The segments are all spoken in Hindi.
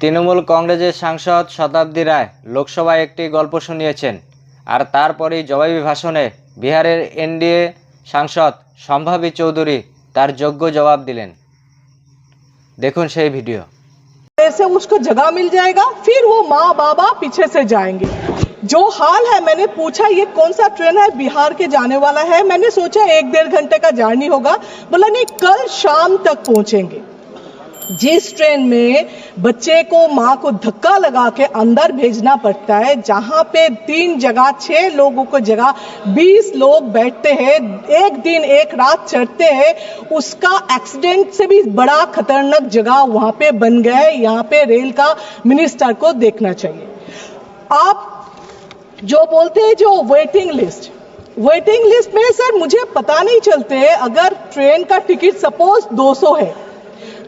তৃণমূল কংগ্রেসের সাংসদ শতাব্দী রায় লোকসভায় একটি গল্প শুনিয়েছেন, আর তারপরেই জবাবি ভাষণে বিহারের এনডিএ সাংসদ সম্ভাবী চৌধুরী তার যোগ্য জবাব দিলেন। দেখুন সেই ভিডিও। से उसको जगह मिल जाएगा, फिर वो माँ बाबा पीछे से जाएंगे। जो हाल है, मैंने पूछा ये कौन सा ट्रेन है बिहार के जाने वाला है, मैंने सोचा 1-1.5 घंटे का जर्नी होगा, बोला नहीं कल शाम तक पहुंचेंगे। जिस ट्रेन में बच्चे को माँ को धक्का लगा के अंदर भेजना पड़ता है, जहां पे 3 जगह 6 लोगों को जगह 20 लोग बैठते हैं, एक दिन एक रात चढ़ते हैं, उसका एक्सीडेंट से भी बड़ा खतरनाक जगह वहां पे बन गया है। यहाँ पे रेल का मिनिस्टर को देखना चाहिए। आप जो बोलते हैं जो वेटिंग लिस्ट में सर मुझे पता नहीं चलते, अगर ट्रेन का टिकट सपोज 200 है,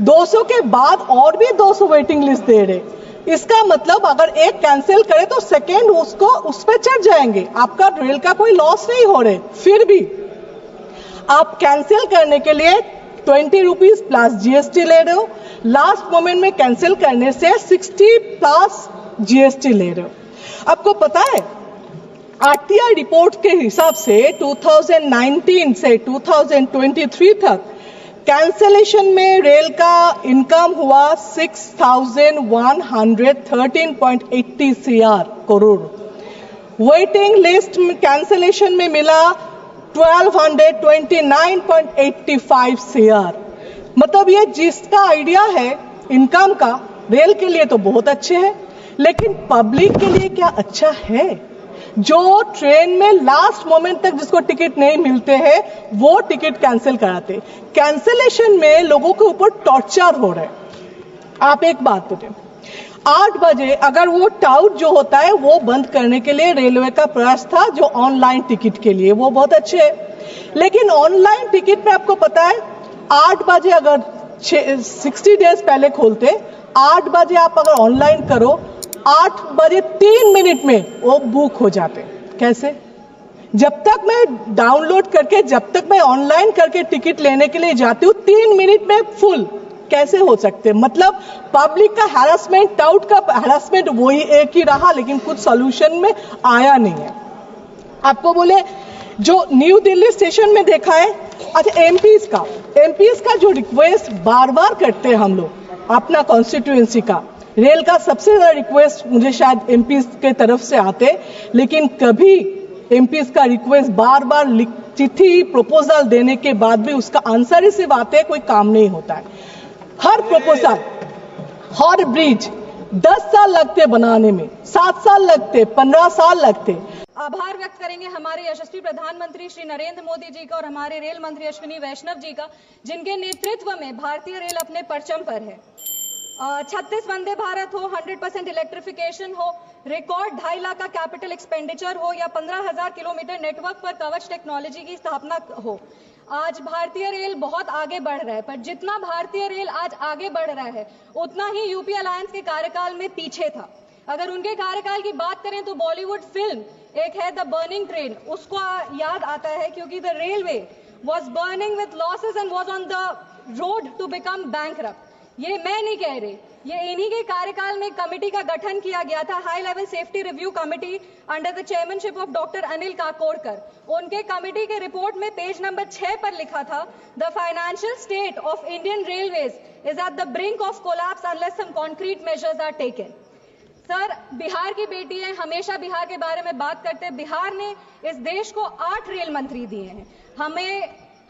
200 के बाद और भी 200 वेटिंग लिस्ट दे रहे, इसका मतलब अगर एक कैंसिल करे तो सेकेंड उसको उस पे चढ़ जाएंगे। आपका रेल का कोई लॉस नहीं हो रहे, फिर भी आप कैंसिल करने के लिए 20 रुपीज प्लस जीएसटी ले रहे हो, लास्ट मोमेंट में कैंसिल करने से 60 प्लस जीएसटी ले रहे हो। आपको पता है आरटीआई रिपोर्ट के हिसाब से 2019 से 2023 तक कैंसिलेशन में रेल का इनकम हुआ 6,113.80 करोड़। वेटिंग लिस्ट में कैंसिलेशन में मिला 1,229.85 CR। मतलब ये जिसका आइडिया है इनकम का, रेल के लिए तो बहुत अच्छे है, लेकिन पब्लिक के लिए क्या अच्छा है? जो ट्रेन में लास्ट मोमेंट तक जिसको टिकट नहीं मिलते हैं वो टिकट कैंसिल कराते। कैंसिलेशन में लोगों के ऊपर टॉर्चर हो रहा है। आप एक बात बोले, 8 बजे अगर वो टाउट जो होता है वो बंद करने के लिए रेलवे का प्रयास था, जो ऑनलाइन टिकट के लिए वो बहुत अच्छे है, लेकिन ऑनलाइन टिकट में आपको पता है 8 बजे अगर 60 डेज पहले खोलते, 8 बजे आप अगर ऑनलाइन करो 8 बजे 3 मिनट में वो बुक हो जाते। कैसे? जब तक मैं डाउनलोड करके, जब तक मैं ऑनलाइन करके टिकट लेने के लिए जाती हूँ 3 मिनट में फुल कैसे हो सकते? मतलब पब्लिक का हैरेसमेंट, टाउट का हैरेसमेंट वही एक ही रहा, लेकिन कुछ सॉल्यूशन में आया नहीं है। आपको बोले जो न्यू दिल्ली स्टेशन में देखा है, अच्छा एमपीज का जो रिक्वेस्ट बार बार करते हैं हम लोग अपना कॉन्स्टिट्यूएंसी का, रेल का सबसे ज्यादा रिक्वेस्ट मुझे शायद एमपीज के तरफ से आते, लेकिन कभी एमपीज का रिक्वेस्ट बार बार चिट्ठी प्रपोजल देने के बाद भी उसका आंसर ही सिर्फ आते, कोई काम नहीं होता है। हर प्रपोजल, हर ब्रिज 10 साल लगते बनाने में, 7 साल लगते, 15 साल लगते। आभार व्यक्त करेंगे हमारे यशस्वी प्रधानमंत्री श्री नरेंद्र मोदी जी का और हमारे रेल मंत्री अश्विनी वैष्णव जी का, जिनके नेतृत्व में भारतीय रेल अपने परचम पर है। 36 वंदे भारत हो, 100% इलेक्ट्रिफिकेशन हो, रिकॉर्ड 2.5 लाख का कैपिटल एक्सपेंडिचर हो, या 15,000 किलोमीटर नेटवर्क पर कवच टेक्नोलॉजी की स्थापना हो, आज भारतीय रेल बहुत आगे बढ़ रहा है। पर जितना भारतीय रेल आज आगे बढ़ रहा है उतना ही यूपी अलायंस के कार्यकाल में पीछे था। अगर उनके कार्यकाल की बात करें तो बॉलीवुड फिल्म एक है द बर्निंग ट्रेन, उसको याद आता है क्योंकि the railway was burning with losses and was on the road to become bankrupt. ये मैं नहीं कह रही, ये इन्हीं के कार्यकाल में कमेटी का गठन किया गया था, high level safety review committee under the chairmanship of doctor Anil Kakodkar. उनके कमेटी के रिपोर्ट में पेज नंबर 6 पर लिखा था, the financial state of Indian railways is at the brink of collapse unless some concrete measures are taken. Sir, Bihar की बेटी है, हमेशा बिहार के बारे में बात करते हैं। बिहार ने इस देश को 8 रेल मंत्री दिए हैं।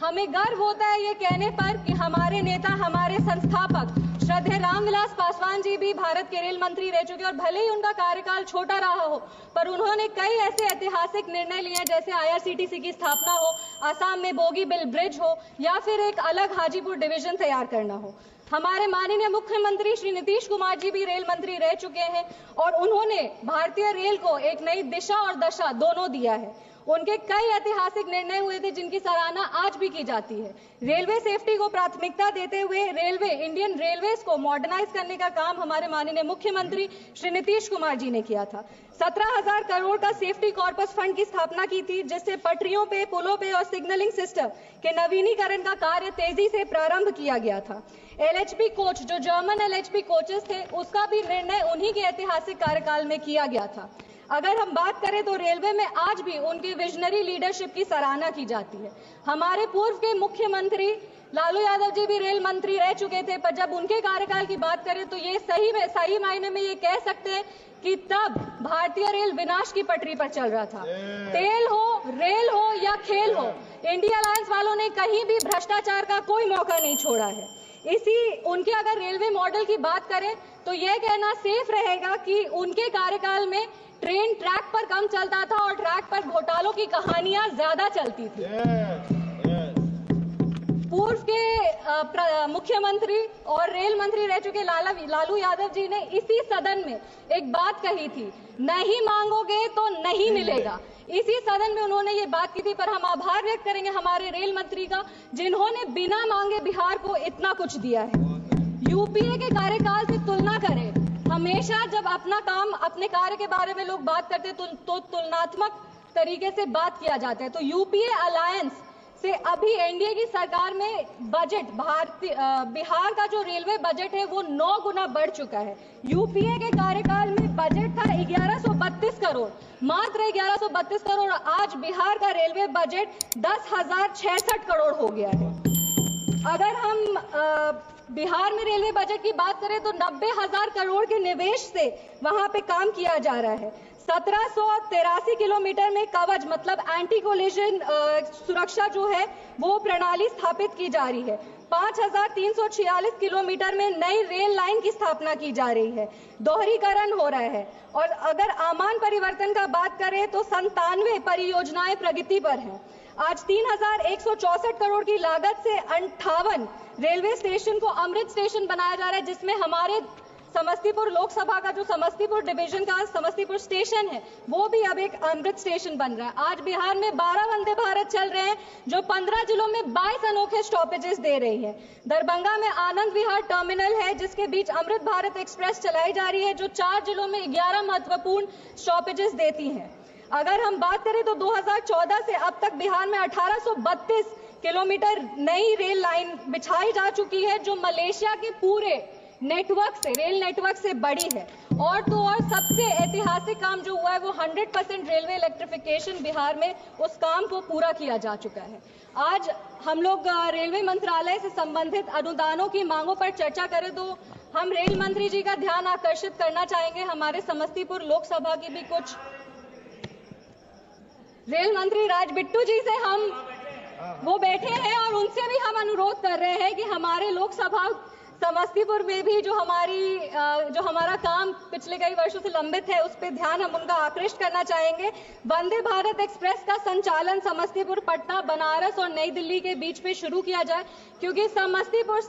हमें गर्व होता है ये कहने पर कि हमारे नेता, हमारे संस्थापक श्रद्धेय रामविलास पासवान जी भी भारत के रेल मंत्री रह चुके, और भले ही उनका कार्यकाल छोटा रहा हो पर उन्होंने कई ऐसे ऐतिहासिक निर्णय लिए जैसे आईआरसीटीसी की स्थापना हो, आसाम में बोगीबिल ब्रिज हो, या फिर एक अलग हाजीपुर डिवीजन तैयार करना हो। हमारे माननीय मुख्यमंत्री श्री नीतीश कुमार जी भी रेल मंत्री रह चुके हैं और उन्होंने भारतीय रेल को एक नई दिशा और दशा दोनों दिया है। उनके कई ऐतिहासिक निर्णय हुए थे जिनकी सराहना आज भी की जाती है। रेलवे सेफ्टी को प्राथमिकता देते हुए इंडियन रेलवेज को मॉडर्नाइज करने का काम हमारे माननीय मुख्यमंत्री श्री नीतीश कुमार जी ने किया था। 17,000 करोड़ का सेफ्टी कॉर्पस फंड की स्थापना की थी, जिससे पटरियों पे, पुलों पे और सिग्नलिंग सिस्टम के नवीनीकरण का कार्य तेजी से प्रारंभ किया गया था। LHB कोच, जो जर्मन LHB कोचेस थे, उसका भी निर्णय उन्हीं के ऐतिहासिक कार्यकाल में किया गया था। अगर हम बात करें तो रेलवे में आज भी उनकी विजनरी लीडरशिप की सराहना की जाती है। हमारे पूर्व के मुख्यमंत्री लालू यादव जी भी रेल मंत्री रह चुके थे, पर जब उनके कार्यकाल की बात करें तो ये सही मायने में ये कह सकते हैं कि तब भारतीय रेल विनाश की पटरी पर चल रहा था। तेल हो, रेल हो या खेल हो, इंडिया अलायंस वालों ने कहीं भी भ्रष्टाचार का कोई मौका नहीं छोड़ा है। उनके अगर रेलवे मॉडल की बात करें तो यह कहना सेफ रहेगा कि उनके कार्यकाल में ट्रेन ट्रैक पर कम चलता था और ट्रैक पर घोटालों की कहानियां ज्यादा चलती थी। पूर्व के मुख्यमंत्री और रेल मंत्री रह चुके लालू यादव जी ने इसी सदन में एक बात कही थी, नहीं मांगोगे तो नहीं मिलेगा। इसी सदन में उन्होंने ये बात की थी, पर हम आभार व्यक्त करेंगे हमारे रेल मंत्री का, जिन्होंने बिना मांगे बिहार को इतना कुछ दिया है। यूपीए के कार्यकाल से तुलना करें, हमेशा जब अपने कार्य के बारे में लोग बात करते तो तुलनात्मक तरीके से बात किया जाता है। तो यूपीए अलायंस से अभी एनडीए की सरकार में बजट बिहार का जो रेलवे बजट है वो 9 गुना बढ़ चुका है। यूपीए के कार्यकाल में बजट था 1132 करोड़, मात्र 1132 करोड़। आज बिहार का रेलवे बजट 10,066 करोड़ हो गया है। अगर हम बिहार में रेलवे बजट की बात करें तो 90,000 करोड़ के निवेश से वहां पे काम किया जा रहा है। 1783 किलोमीटर में कवच मतलब एंटी कोलिजन सुरक्षा जो है वो प्रणाली स्थापित की जा रही है। 5,346 किलोमीटर में नई रेल लाइन की स्थापना की जा रही है, दोहरीकरण हो रहा है। और अगर आमान परिवर्तन का बात करें तो 97 परियोजनाएं प्रगति पर हैं। आज 3,164 करोड़ की लागत से 58 रेलवे स्टेशन को अमृत स्टेशन बनाया जा रहा है, जिसमें हमारे समस्तीपुर लोकसभा का जो समस्तीपुर डिवीजन का समस्तीपुर स्टेशन है वो भी अब एक अमृत स्टेशन बन रहा है। आज बिहार में 12 वंदे भारत चल रहे हैं, जो 15 जिलों में 22 अनोखे स्टॉपेजेस दे रही है। दरभंगा में आनंद विहार टर्मिनल है, जिसके बीच अमृत भारत एक्सप्रेस चलाई जा रही है, जो 4 जिलों में 11 महत्वपूर्ण स्टॉपेजेस देती है। अगर हम बात करें तो 2014 से अब तक बिहार में 1832 किलोमीटर नई रेल लाइन बिछाई जा चुकी है, जो मलेशिया के पूरे रेल नेटवर्क से बड़ी है। और तो और सबसे ऐतिहासिक काम जो हुआ है वो 100% रेलवे इलेक्ट्रिफिकेशन बिहार में, उस काम को पूरा किया जा चुका है। आज हम लोग रेलवे मंत्रालय से संबंधित अनुदानों की मांगों पर चर्चा करें तो हम रेल मंत्री जी का ध्यान आकर्षित करना चाहेंगे। हमारे समस्तीपुर लोकसभा की भी कुछ रेल मंत्री राज बिट्टू जी से वो बैठे हैं और उनसे भी हम अनुरोध कर रहे हैं कि हमारे लोकसभा समस्तीपुर में भी जो हमारा काम पिछले कई वर्षों से लंबित है उस पर ध्यान हम उनका आकृष्ट करना चाहेंगे। वंदे भारत एक्सप्रेस का संचालन समस्तीपुर, पटना, बनारस और नई दिल्ली के बीच में शुरू किया जाए, क्योंकि समस्तीपुर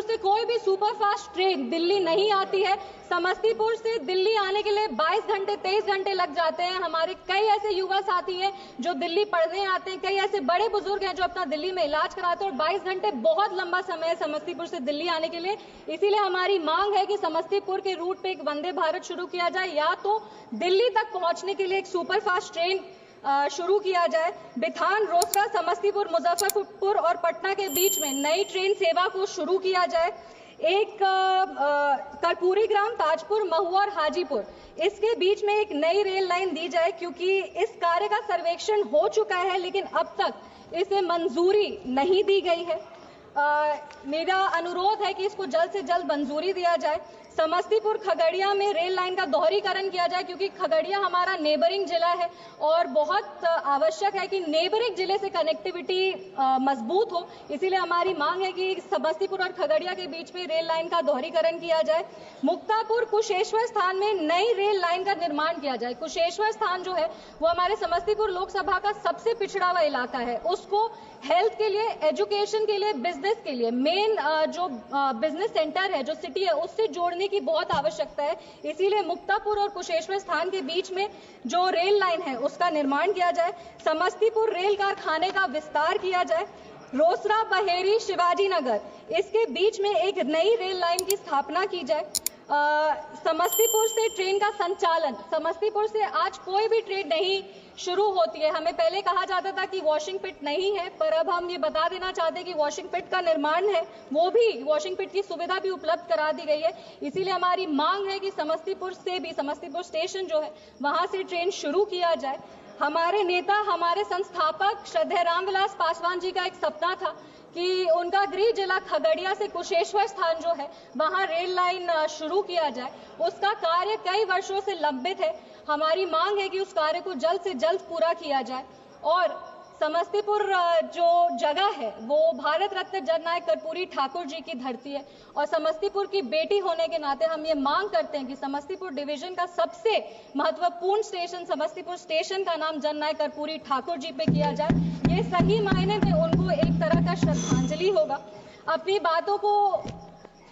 से कोई भी सुपरफास्ट ट्रेन दिल्ली नहीं आती है। समस्तीपुर से दिल्ली आने के लिए 22 घंटे 23 घंटे लग जाते हैं। हमारे कई ऐसे युवा साथी हैं जो दिल्ली पढ़ने आते हैं, कई ऐसे बड़े बुजुर्ग हैं जो अपना दिल्ली में इलाज कराते हैं, और 22 घंटे बहुत लंबा समय है समस्तीपुर से दिल्ली आने के लिए। इसीलिए हमारी मांग है कि समस्तीपुर के रूट पे एक वंदे भारत शुरू किया जाए, या तो दिल्ली तक पहुंचने के लिए एक सुपरफास्ट ट्रेन शुरू किया जाए। बिथान, रोसड़ा, समस्तीपुर, मुजफ्फरपुर और पटना के बीच में नई ट्रेन सेवा को शुरू किया जाए। एक कर्पूरी ग्राम, ताजपुर, महुआ और हाजीपुर, इसके बीच में एक नई रेल लाइन दी जाए, क्योंकि इस कार्य का सर्वेक्षण हो चुका है लेकिन अब तक इसे मंजूरी नहीं दी गई है। मेरा अनुरोध है कि इसको जल्द से जल्द मंजूरी दिया जाए। समस्तीपुर खगड़िया में रेल लाइन का दोहरीकरण किया जाए, क्योंकि खगड़िया हमारा नेबरिंग जिला है और बहुत आवश्यक है कि नेबरिंग जिले से कनेक्टिविटी मजबूत हो। इसीलिए हमारी मांग है कि समस्तीपुर और खगड़िया के बीच में रेल लाइन का दोहरीकरण किया जाए। मुक्तापुर कुशेश्वर स्थान में नई रेल लाइन का निर्माण किया जाए। कुशेश्वर स्थान जो है वो हमारे समस्तीपुर लोकसभा का सबसे पिछड़ा हुआ इलाका है, उसको हेल्थ के लिए, एजुकेशन के लिए, बिजनेस बिजनेस के लिए मेन जो बिजनेस सेंटर है, जो सिटी है, उससे जोड़ने की बहुत आवश्यकता है। इसीलिए मुक्तापुर और कुशेश्वर स्थान के बीच में जो रेल लाइन है उसका निर्माण किया जाए, समस्तीपुर रेल कारखाने का विस्तार किया जाए, रोसड़ा, बहेरी, शिवाजी नगर इसके बीच में एक नई रेल लाइन की स्थापना की जाए। समस्तीपुर से ट्रेन का संचालन, समस्तीपुर से आज कोई भी ट्रेन नहीं शुरू होती है। हमें पहले कहा जाता था कि वॉशिंग पिट नहीं है, पर अब हम ये बता देना चाहते हैं कि वॉशिंग पिट का निर्माण है, वो भी वॉशिंग पिट की सुविधा भी उपलब्ध करा दी गई है। इसीलिए हमारी मांग है कि समस्तीपुर से भी, समस्तीपुर स्टेशन जो है वहां से ट्रेन शुरू किया जाए। हमारे नेता, हमारे संस्थापक श्रद्धेय रामविलास पासवान जी का एक सपना था कि उनका गृह जिला खगड़िया से कुशेश्वर स्थान जो है वहां रेल लाइन शुरू किया जाए। उसका कार्य कई वर्षों से लंबित है। हमारी मांग है कि उस कार्य को जल्द से जल्द पूरा किया जाए। और समस्तीपुर जो जगह है वो भारत रत्न जननायक कर्पूरी ठाकुर जी की धरती है, और समस्तीपुर की बेटी होने के नाते हम ये मांग करते हैं कि समस्तीपुर डिवीजन का सबसे महत्वपूर्ण स्टेशन, समस्तीपुर स्टेशन का नाम जननायक कर्पूरी ठाकुर जी पे किया जाए। ये सही मायने में उनको एक तरह का श्रद्धांजलि होगा। अपनी बातों को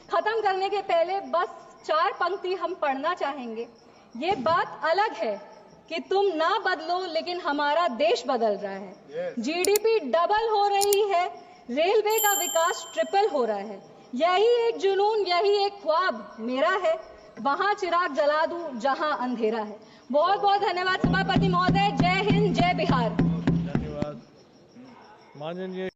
खत्म करने के पहले बस 4 पंक्ति हम पढ़ना चाहेंगे। ये बात अलग है कि तुम ना बदलो, लेकिन हमारा देश बदल रहा है। जीडीपी डबल हो रही है, रेलवे का विकास ट्रिपल हो रहा है। यही एक जुनून, यही एक ख्वाब मेरा है, वहां चिराग जला दूं जहां अंधेरा है। बहुत बहुत धन्यवाद सभापति महोदय। जय हिंद, जय बिहार। धन्यवाद माननीय